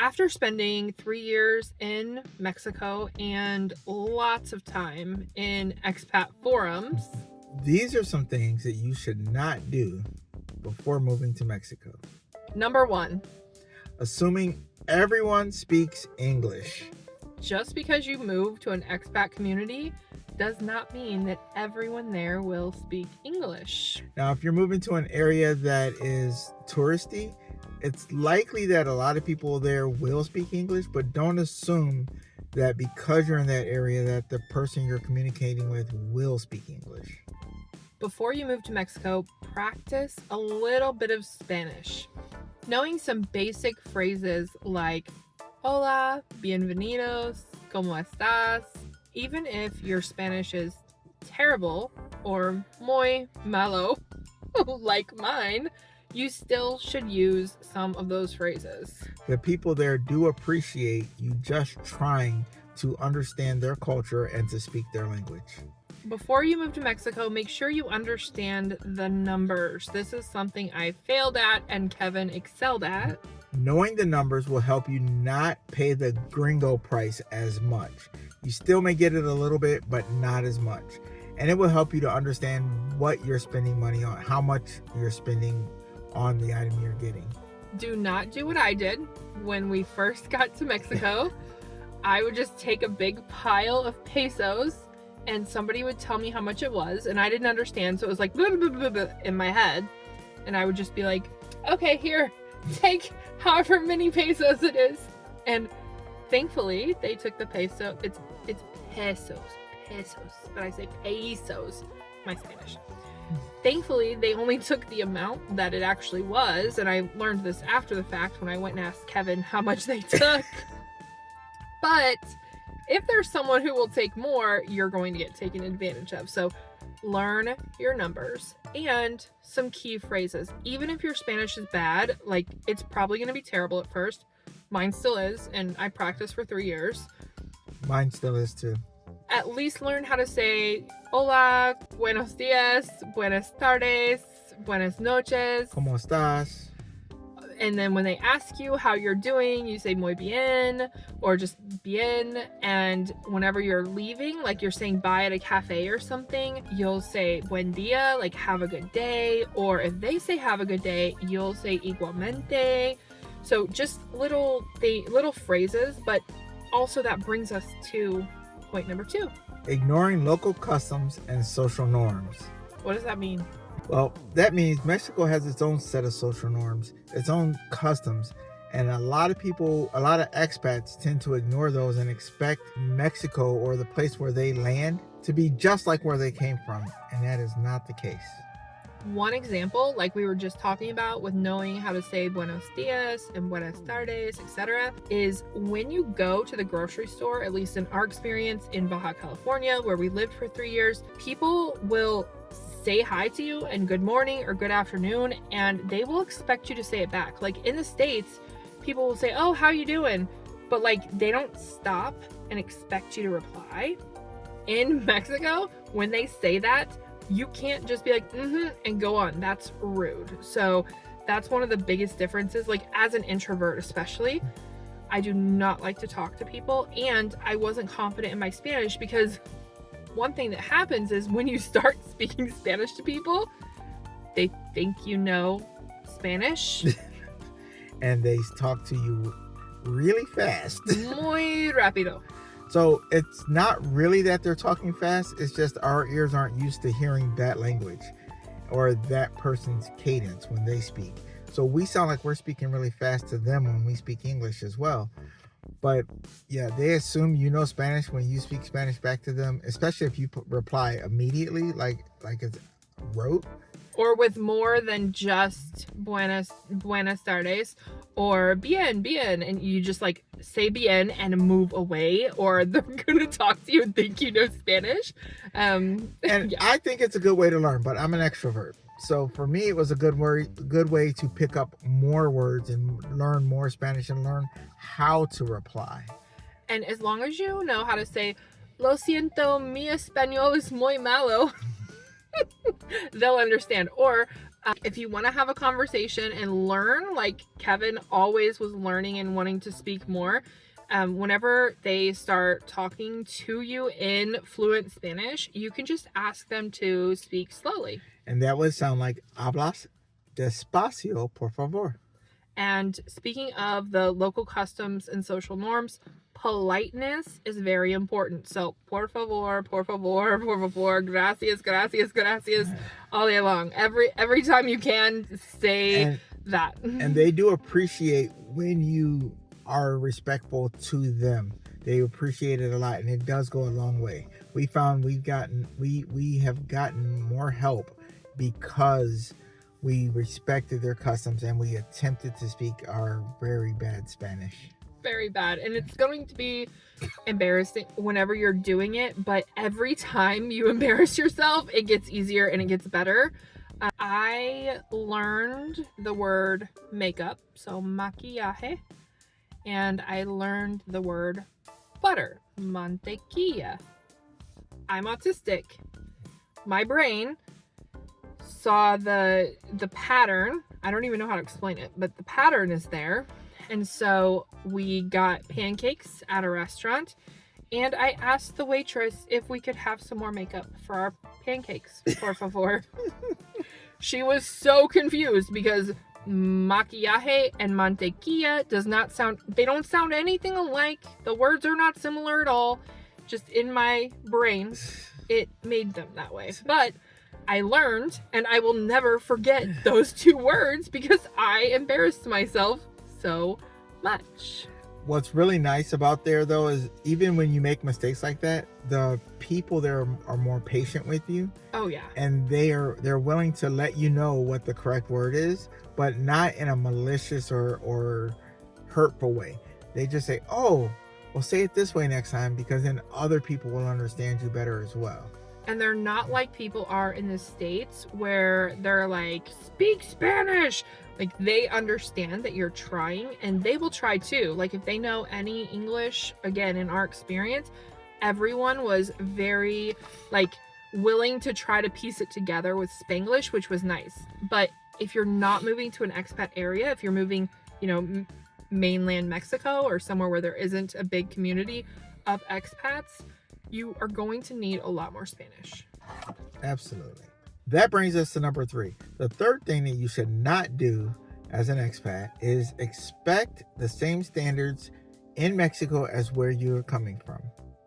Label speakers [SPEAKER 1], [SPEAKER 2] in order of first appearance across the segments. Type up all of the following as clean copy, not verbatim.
[SPEAKER 1] After spending 3 years in Mexico and lots of time in expat forums,
[SPEAKER 2] These are some things that you should not do before moving to Mexico.
[SPEAKER 1] number 1,
[SPEAKER 2] Assuming everyone speaks English.
[SPEAKER 1] just because you move to an expat community does not mean that everyone there will speak English.
[SPEAKER 2] Now, if you're moving to an area that is touristy, it's likely that a lot of people there will speak English, but don't assume that because you're in that area that the person you're communicating with will speak English.
[SPEAKER 1] Before you move to Mexico, practice a little bit of Spanish. Knowing some basic phrases like hola, bienvenidos, ¿cómo estás? Even if your Spanish is terrible or muy malo, like mine, you still should use some of those phrases.
[SPEAKER 2] The people there do appreciate you just trying to understand their culture and to speak their language.
[SPEAKER 1] Before you move to Mexico, make sure you understand the numbers. This is something I failed at and Kevin excelled at.
[SPEAKER 2] Knowing the numbers will help you not pay the gringo price as much. You still may get it a little bit, but not as much. And it will help you to understand what you're spending money on, how much you're spending on the item you're getting.
[SPEAKER 1] Do not do what I did when we first got to Mexico. I would just take a big pile of pesos and somebody would tell me how much it was and I didn't understand, so it was like blah, blah, blah, blah, in my head, and I would just be like, okay, here, take however many pesos it is. And thankfully they took the peso. It's pesos, but I say pesos, my Spanish. Thankfully they only took the amount that it actually was, and I learned this after the fact when I went and asked Kevin how much they took. But if there's someone who will take more, you're going to get taken advantage of. So learn your numbers and some key phrases. Even if your Spanish is bad, like it's probably going to be terrible at first. Mine still is, and I practiced for 3 years.
[SPEAKER 2] Mine still is too.
[SPEAKER 1] At least learn how to say hola, buenos dias, buenas tardes, buenas noches.
[SPEAKER 2] ¿Cómo estás?
[SPEAKER 1] And then when they ask you how you're doing, you say muy bien or just bien. And whenever you're leaving, like you're saying bye at a cafe or something, you'll say buen dia, like have a good day. Or if they say have a good day, you'll say igualmente. So just little phrases, but also that brings us to point number 2.
[SPEAKER 2] Ignoring local customs and social norms.
[SPEAKER 1] What does that mean?
[SPEAKER 2] Well, that means Mexico has its own set of social norms, its own customs, and a lot of expats tend to ignore those and expect Mexico or the place where they land to be just like where they came from, and that is not the case.
[SPEAKER 1] One example, like we were just talking about with knowing how to say buenos dias and buenas tardes, etc., is when you go to the grocery store, at least in our experience in Baja California, where we lived for 3 years, people will say hi to you and good morning or good afternoon, and they will expect you to say it back. Like in the States, people will say, oh, how you doing? But like they don't stop and expect you to reply. In Mexico, when they say that, you can't just be like, and go on. That's rude. So that's one of the biggest differences. Like as an introvert, especially, I do not like to talk to people. And I wasn't confident in my Spanish because one thing that happens is when you start speaking Spanish to people, they think you know Spanish.
[SPEAKER 2] And they talk to you really fast.
[SPEAKER 1] Muy rápido.
[SPEAKER 2] So it's not really that they're talking fast. It's just our ears aren't used to hearing that language or that person's cadence when they speak. So we sound like we're speaking really fast to them when we speak English as well. But yeah, they assume you know Spanish when you speak Spanish back to them, especially if you reply immediately, like it's rote.
[SPEAKER 1] Or with more than just buenas tardes or bien, and you just like say bien and move away, or they're gonna talk to you and think you know Spanish.
[SPEAKER 2] And
[SPEAKER 1] yeah.
[SPEAKER 2] I think it's a good way to learn, but I'm an extrovert. So for me, it was a good way to pick up more words and learn more Spanish and learn how to reply.
[SPEAKER 1] And as long as you know how to say, lo siento, mi español es muy malo, they'll understand. Or If you want to have a conversation and learn, like Kevin always was learning and wanting to speak more, whenever they start talking to you in fluent Spanish, you can just ask them to speak slowly.
[SPEAKER 2] And that would sound like hablas despacio, por favor.
[SPEAKER 1] And speaking of the local customs and social norms, politeness is very important. So, por favor, por favor, por favor, gracias, gracias, gracias, all day long. Every time you can, say that.
[SPEAKER 2] And they do appreciate when you are respectful to them. They appreciate it a lot, and it does go a long way. We found we have gotten more help because we respected their customs and we attempted to speak our very bad Spanish.
[SPEAKER 1] Very bad. And it's going to be embarrassing whenever you're doing it, but every time you embarrass yourself, it gets easier and it gets better. I learned the word makeup, so maquillaje, and I learned the word butter, mantequilla. I'm autistic. My brain saw the pattern. I don't even know how to explain it, but the pattern is there. And so we got pancakes at a restaurant, and I asked the waitress if we could have some more makeup for our pancakes, por favor. She was so confused because maquillaje and mantequilla they don't sound anything alike. The words are not similar at all. Just in my brain, it made them that way. But I learned, and I will never forget those two words because I embarrassed myself so much.
[SPEAKER 2] What's really nice about there, though, is even when you make mistakes like that, the people there are more patient with you.
[SPEAKER 1] Oh yeah.
[SPEAKER 2] And they're willing to let you know what the correct word is, but not in a malicious or hurtful way. They just say, "Oh, well, say it this way next time," because then other people will understand you better as well.
[SPEAKER 1] And they're not like people are in the States where they're like, speak Spanish. Like, they understand that you're trying, and they will try too. Like, if they know any English, again, in our experience, everyone was very, like, willing to try to piece it together with Spanglish, which was nice. But if you're not moving to an expat area, if you're moving, mainland Mexico or somewhere where there isn't a big community of expats, you are going to need a lot more Spanish.
[SPEAKER 2] Absolutely. That brings us to number 3. The third thing that you should not do as an expat is expect the same standards in Mexico as where you're coming from.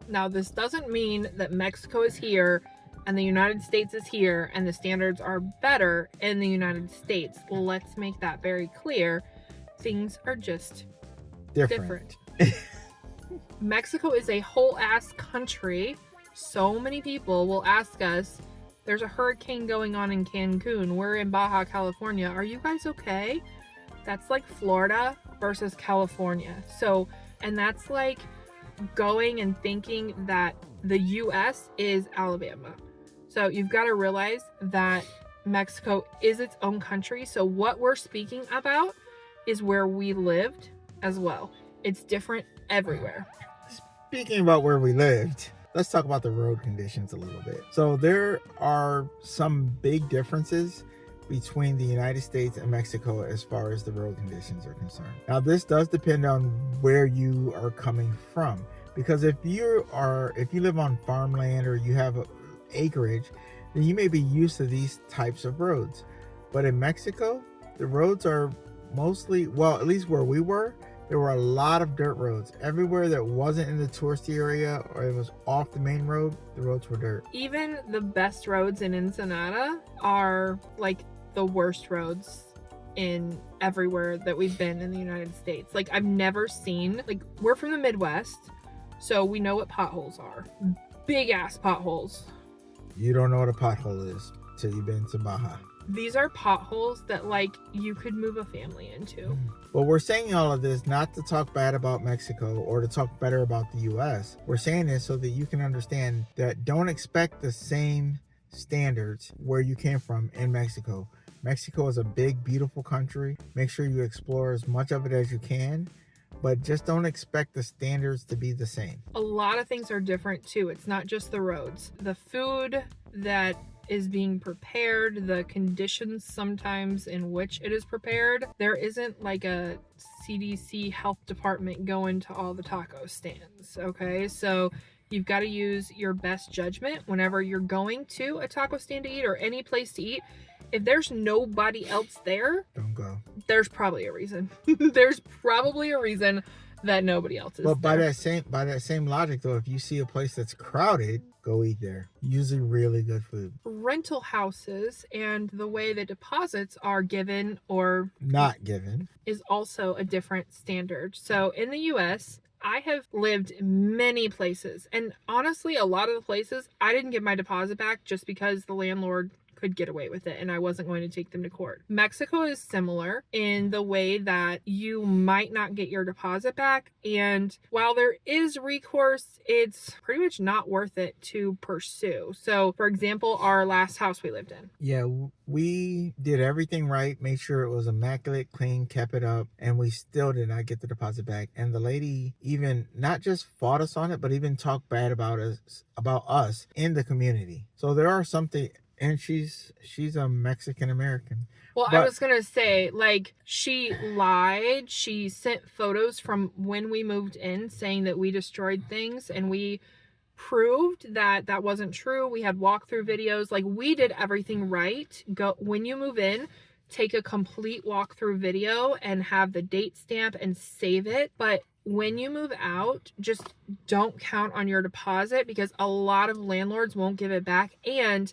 [SPEAKER 1] Now, this doesn't mean that Mexico is here and the United States is here and the standards are better in the United States. Let's make that very clear. Things are just different. Mexico is a whole ass country. So many people will ask us, there's a hurricane going on in Cancun. We're in Baja California. Are you guys okay? That's like Florida versus California. So, and that's like going and thinking that the US is Alabama. So you've got to realize that Mexico is its own country. So what we're speaking about is where we lived as well. It's different everywhere.
[SPEAKER 2] Speaking about where we lived, let's talk about the road conditions a little bit. So there are some big differences between the United States and Mexico as far as the road conditions are concerned. Now, this does depend on where you are coming from, because if you live on farmland or you have acreage, then you may be used to these types of roads. But in Mexico, the roads are mostly, well, at least where we were, there were a lot of dirt roads. Everywhere that wasn't in the touristy area or it was off the main road, the roads were dirt.
[SPEAKER 1] Even the best roads in Ensenada are like the worst roads in everywhere that we've been in the United States. Like, I've never seen, like, we're from the Midwest, so we know what potholes are. Big ass potholes.
[SPEAKER 2] You don't know what a pothole is till you've been to Baja.
[SPEAKER 1] These are potholes that, like, you could move a family into.
[SPEAKER 2] But we're saying all of this not to talk bad about Mexico or to talk better about the U.S. We're saying this so that you can understand that don't expect the same standards where you came from in Mexico. Mexico is a big, beautiful country. Make sure you explore as much of it as you can, but just don't expect the standards to be the same.
[SPEAKER 1] A lot of things are different too. It's not just the roads. The food that is being prepared, the conditions sometimes in which it is prepared. There isn't like a CDC health department going to all the taco stands, okay? So you've got to use your best judgment whenever you're going to a taco stand to eat or any place to eat. If there's nobody else there,
[SPEAKER 2] don't go.
[SPEAKER 1] There's probably a reason. There's probably a reason that nobody else is
[SPEAKER 2] But by
[SPEAKER 1] there.
[SPEAKER 2] that same logic, though, if you see a place that's crowded, go eat there. Usually really good food.
[SPEAKER 1] Rental houses and the way the deposits are given or
[SPEAKER 2] not given
[SPEAKER 1] is also a different standard. So in the US, I have lived many places, and honestly, a lot of the places I didn't get my deposit back just because the landlord could get away with it and I wasn't going to take them to court. Mexico is similar in the way that you might not get your deposit back, and while there is recourse, it's pretty much not worth it to pursue. So for example, our last house we lived in.
[SPEAKER 2] Yeah, we did everything right, made sure it was immaculate, clean, kept it up, and we still did not get the deposit back. And the lady even not just fought us on it, but even talked bad about us in the community. So there are something. And she's a Mexican American.
[SPEAKER 1] Well, I was going to say, like, she lied. She sent photos from when we moved in saying that we destroyed things, and we proved that that wasn't true. We had walkthrough videos. Like, we did everything right. Go when you move in, take a complete walkthrough video and have the date stamp and save it. But when you move out, just don't count on your deposit because a lot of landlords won't give it back. And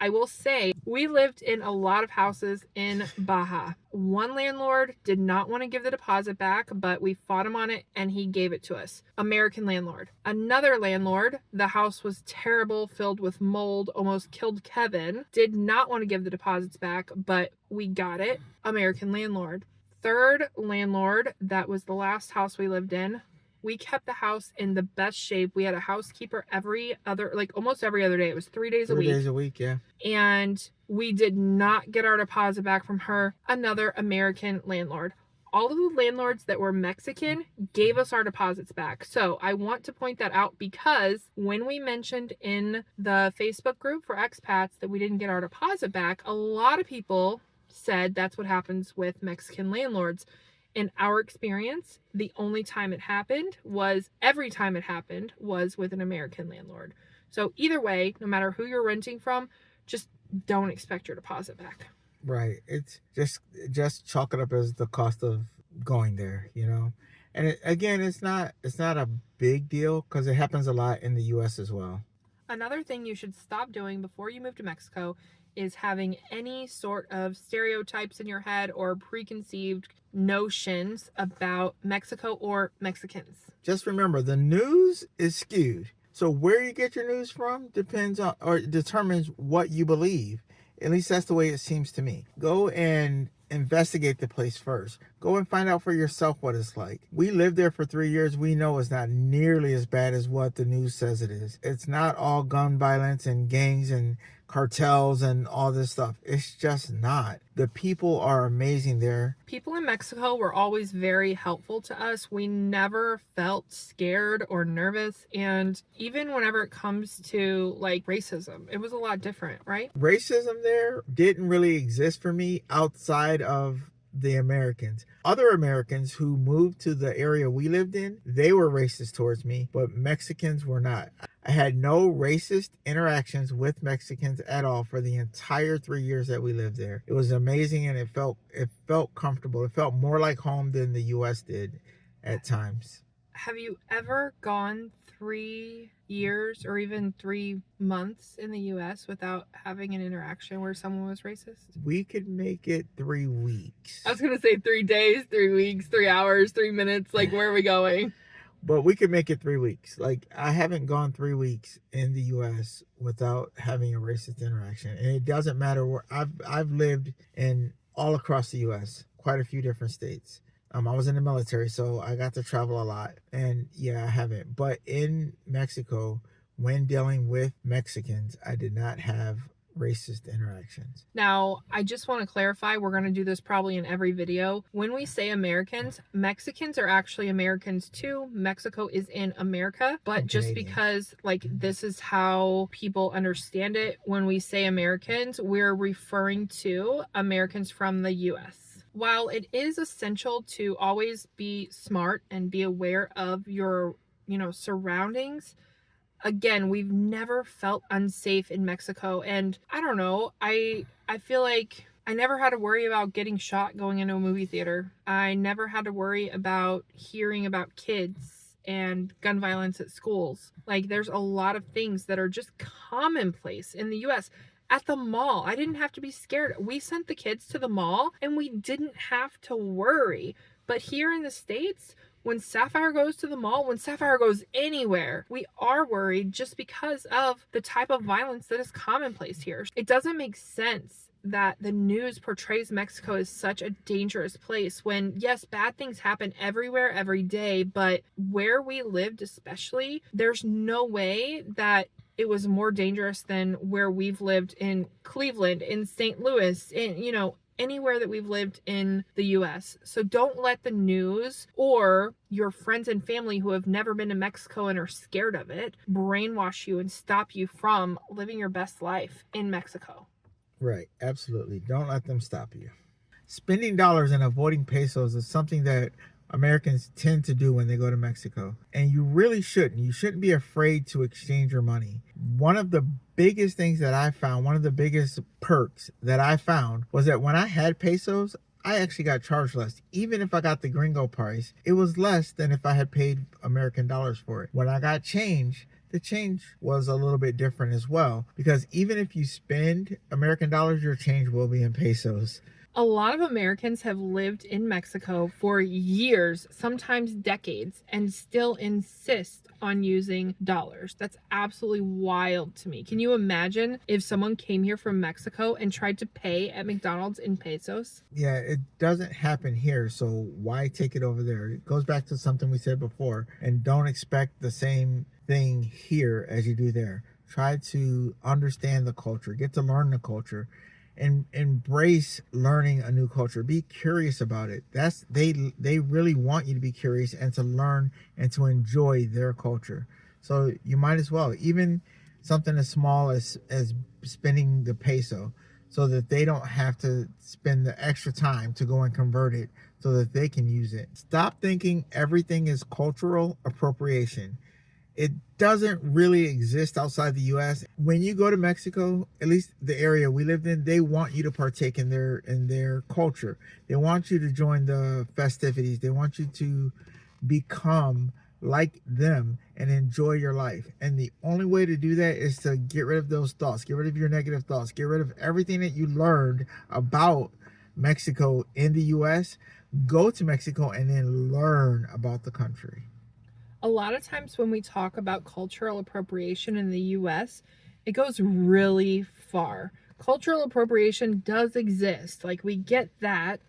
[SPEAKER 1] I will say, we lived in a lot of houses in Baja. One landlord did not want to give the deposit back, but we fought him on it and he gave it to us. American landlord. Another landlord, the house was terrible, filled with mold, almost killed Kevin, did not want to give the deposits back, but we got it. American landlord. Third landlord, that was the last house we lived in. We kept the house in the best shape. We had a housekeeper almost every other day. It was 3 days a week.
[SPEAKER 2] 3 days a week, yeah.
[SPEAKER 1] And we did not get our deposit back from her. Another American landlord. All of the landlords that were Mexican gave us our deposits back. So I want to point that out because when we mentioned in the Facebook group for expats that we didn't get our deposit back, a lot of people said that's what happens with Mexican landlords. In our experience, the only time it happened was every time it happened was with an American landlord. So either way, no matter who you're renting from, just don't expect your deposit back.
[SPEAKER 2] Right. It's just chalk it up as the cost of going there, you know. And it's not a big deal because it happens a lot in the US as well.
[SPEAKER 1] Another thing you should stop doing before you move to Mexico is having any sort of stereotypes in your head or preconceived notions about Mexico or Mexicans.
[SPEAKER 2] Just remember, the news is skewed. So where you get your news from depends on or determines what you believe. At least that's the way it seems to me. Go and investigate the place first. Go and find out for yourself what it's like. We lived there for 3 years. We know it's not nearly as bad as what the news says it is. It's not all gun violence and gangs and cartels and all this stuff. It's just not. The people are amazing there.
[SPEAKER 1] People in Mexico were always very helpful to us. We never felt scared or nervous. And even whenever it comes to like racism, it was a lot different, right?
[SPEAKER 2] Racism there didn't really exist for me outside of the Americans. Other Americans who moved to the area we lived in, they were racist towards me, but Mexicans were not. I had no racist interactions with Mexicans at all for the entire 3 years that we lived there. It was amazing and it felt comfortable. It felt more like home than the US did at times.
[SPEAKER 1] Have you ever gone 3 years or even 3 months in the US without having an interaction where someone was racist?
[SPEAKER 2] We could make it 3 weeks.
[SPEAKER 1] I was going to say 3 days, 3 weeks, 3 hours, 3 minutes. Like, where are we going?
[SPEAKER 2] But we could make it 3 weeks. Like, I haven't gone 3 weeks in the US without having a racist interaction. And it doesn't matter where I've lived in all across the US, quite a few different states. I was in the military, so I got to travel a lot. And yeah, I haven't. But in Mexico, when dealing with Mexicans, I did not have racist interactions.
[SPEAKER 1] Now, I just want to clarify, we're going to do this probably in every video. When we say Americans, Mexicans are actually Americans too. Mexico is in America, but just
[SPEAKER 2] Canadians.
[SPEAKER 1] because like this is how people understand it, when we say Americans, we're referring to Americans from the US. While it is essential to always be smart and be aware of your, surroundings, again, we've never felt unsafe in Mexico. And I don't know, I feel like I never had to worry about getting shot going into a movie theater. I never had to worry about hearing about kids and gun violence at schools. Like, there's a lot of things that are just commonplace in the US. At the mall, I didn't have to be scared. We sent the kids to the mall and we didn't have to worry. But here in the States, when Sapphire goes to the mall, when Sapphire goes anywhere, we are worried just because of the type of violence that is commonplace here. It doesn't make sense that the news portrays Mexico as such a dangerous place when, yes, bad things happen everywhere, every day, but where we lived especially, there's no way that it was more dangerous than where we've lived in Cleveland, in St. Louis, in, anywhere that we've lived in the US. So don't let the news or your friends and family who have never been to Mexico and are scared of it brainwash you and stop you from living your best life in Mexico.
[SPEAKER 2] Right, absolutely. Don't let them stop you. Spending dollars and avoiding pesos is something that Americans tend to do when they go to Mexico. And you really shouldn't. You shouldn't be afraid to exchange your money. One of the biggest things that I found, one of the biggest perks that I found was that when I had pesos, I actually got charged less. Even if I got the gringo price, it was less than if I had paid American dollars for it. When I got change, the change was a little bit different as well, because even if you spend American dollars, your change will be in pesos.
[SPEAKER 1] A lot of Americans have lived in Mexico for years, sometimes decades, and still insist on using dollars. That's absolutely wild to me. Can you imagine if someone came here from Mexico and tried to pay at McDonald's in pesos?
[SPEAKER 2] Yeah, it doesn't happen here, so why take it over there? It goes back to something we said before, and don't expect the same thing here as you do there. Try to understand the culture, get to learn the culture, and embrace learning a new culture. Be curious about it. They really want you to be curious and to learn and to enjoy their culture. So you might as well, even something as small as spending the peso, so that they don't have to spend the extra time to go and convert it so that they can use it. Stop thinking everything is cultural appropriation. It doesn't really exist outside the US. When you go to Mexico, at least the area we lived in, they want you to partake in their culture. They want you to join the festivities. They want you to become like them and enjoy your life. And the only way to do that is to get rid of those thoughts, get rid of your negative thoughts, get rid of everything that you learned about Mexico in the US. Go to Mexico and then learn about the country.
[SPEAKER 1] A lot of times when we talk about cultural appropriation in the US, it goes really far. Cultural appropriation does exist, like we get that,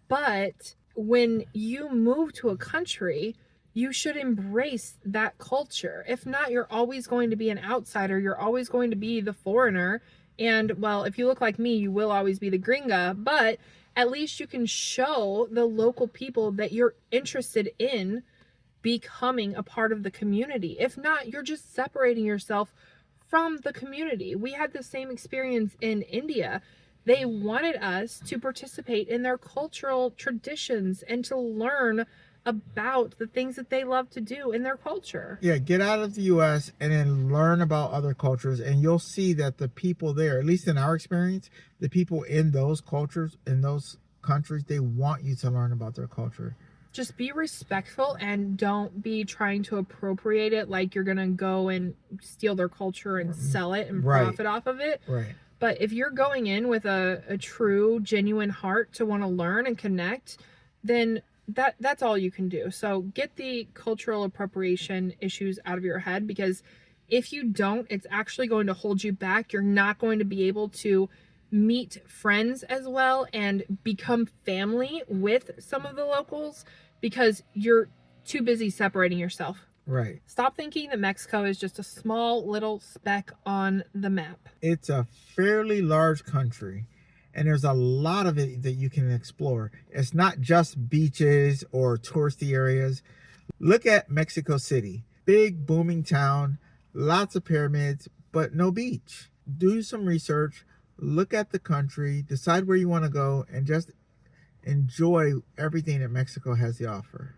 [SPEAKER 1] but when you move to a country, you should embrace that culture. If not, you're always going to be an outsider, you're always going to be the foreigner, and well, if you look like me, you will always be the gringa, but at least you can show the local people that you're interested in becoming a part of the community. If not, you're just separating yourself from the community. We had the same experience in India. They wanted us to participate in their cultural traditions and to learn about the things that they love to do in their culture.
[SPEAKER 2] Yeah, get out of the US and then learn about other cultures, and you'll see that the people there, at least in our experience, the people in those cultures, in those countries, they want you to learn about their culture.
[SPEAKER 1] Just be respectful and don't be trying to appropriate it like you're gonna go and steal their culture and sell it and profit off of it.
[SPEAKER 2] Right.
[SPEAKER 1] But if you're going in with a true, genuine heart to want to learn and connect, then that's all you can do. So get the cultural appropriation issues out of your head, because if you don't, it's actually going to hold you back. You're not going to be able to meet friends as well and become family with some of the locals because you're too busy separating yourself.
[SPEAKER 2] Right.
[SPEAKER 1] Stop thinking that Mexico is just a small little speck on the map.
[SPEAKER 2] It's a fairly large country, and there's a lot of it that you can explore. It's not just beaches or touristy areas. Look at Mexico City. Big, booming town, lots of pyramids, but no beach. Do some research, look at the country, decide where you want to go, and just enjoy everything that Mexico has to offer.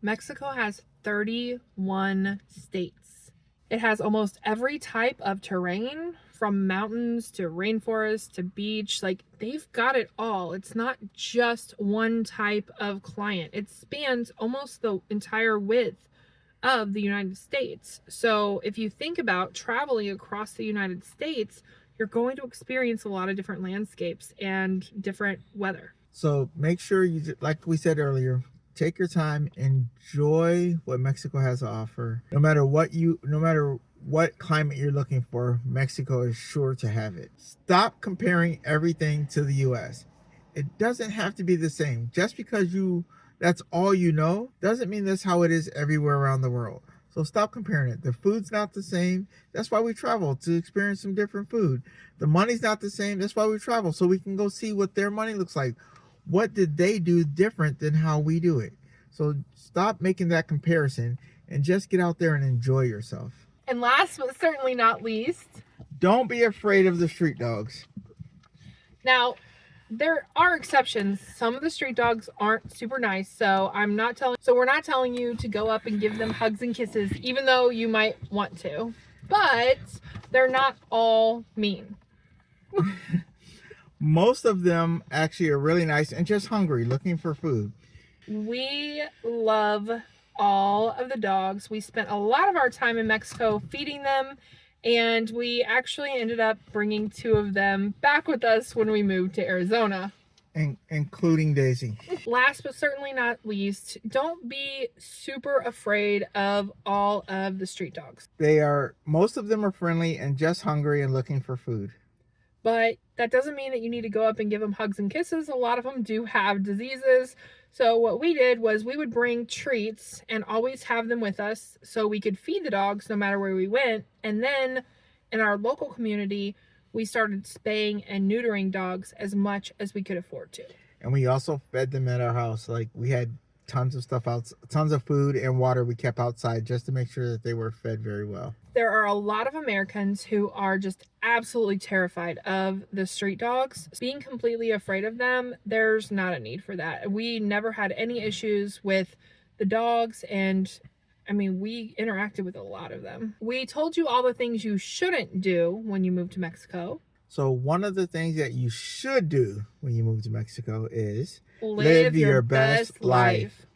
[SPEAKER 1] Mexico has 31 states. It has almost every type of terrain, from mountains to rainforest to beach. Like, they've got it all. It's not just one type of client. It spans almost the entire width of the United States. So if you think about traveling across the United States, you're going to experience a lot of different landscapes and different weather.
[SPEAKER 2] So make sure you, like we said earlier, take your time, enjoy what Mexico has to offer. No matter what climate you're looking for, Mexico is sure to have it. Stop comparing everything to the US. It doesn't have to be the same. Just because that's all you know doesn't mean that's how it is everywhere around the world. So stop comparing it. The food's not the same. That's why we travel, to experience some different food. The money's not the same. That's why we travel, so we can go see what their money looks like. What did they do different than how we do it? So stop making that comparison and just get out there and enjoy yourself.
[SPEAKER 1] And last but certainly not least,
[SPEAKER 2] don't be afraid of the street dogs.
[SPEAKER 1] Now, there are exceptions. Some of the street dogs aren't super nice, so we're not telling you to go up and give them hugs and kisses, even though you might want to. But they're not all mean.
[SPEAKER 2] Most of them actually are really nice and just hungry, looking for food.
[SPEAKER 1] We love all of the dogs. We spent a lot of our time in Mexico feeding them, and we actually ended up bringing 2 of them back with us when we moved to Arizona.
[SPEAKER 2] Including Daisy.
[SPEAKER 1] Last but certainly not least, don't be super afraid of all of the street dogs.
[SPEAKER 2] Most of them are friendly and just hungry and looking for food.
[SPEAKER 1] But that doesn't mean that you need to go up and give them hugs and kisses. A lot of them do have diseases. So what we did was we would bring treats and always have them with us so we could feed the dogs no matter where we went. And then in our local community, we started spaying and neutering dogs as much as we could afford to.
[SPEAKER 2] And we also fed them at our house. Like, we had tons of stuff out, tons of food and water we kept outside just to make sure that they were fed very well.
[SPEAKER 1] There are a lot of Americans who are just absolutely terrified of the street dogs. Being completely afraid of them, there's not a need for that. We never had any issues with the dogs, and I mean, we interacted with a lot of them. We told you all the things you shouldn't do when you move to Mexico.
[SPEAKER 2] So one of the things that you should do when you move to Mexico is
[SPEAKER 1] live your best life.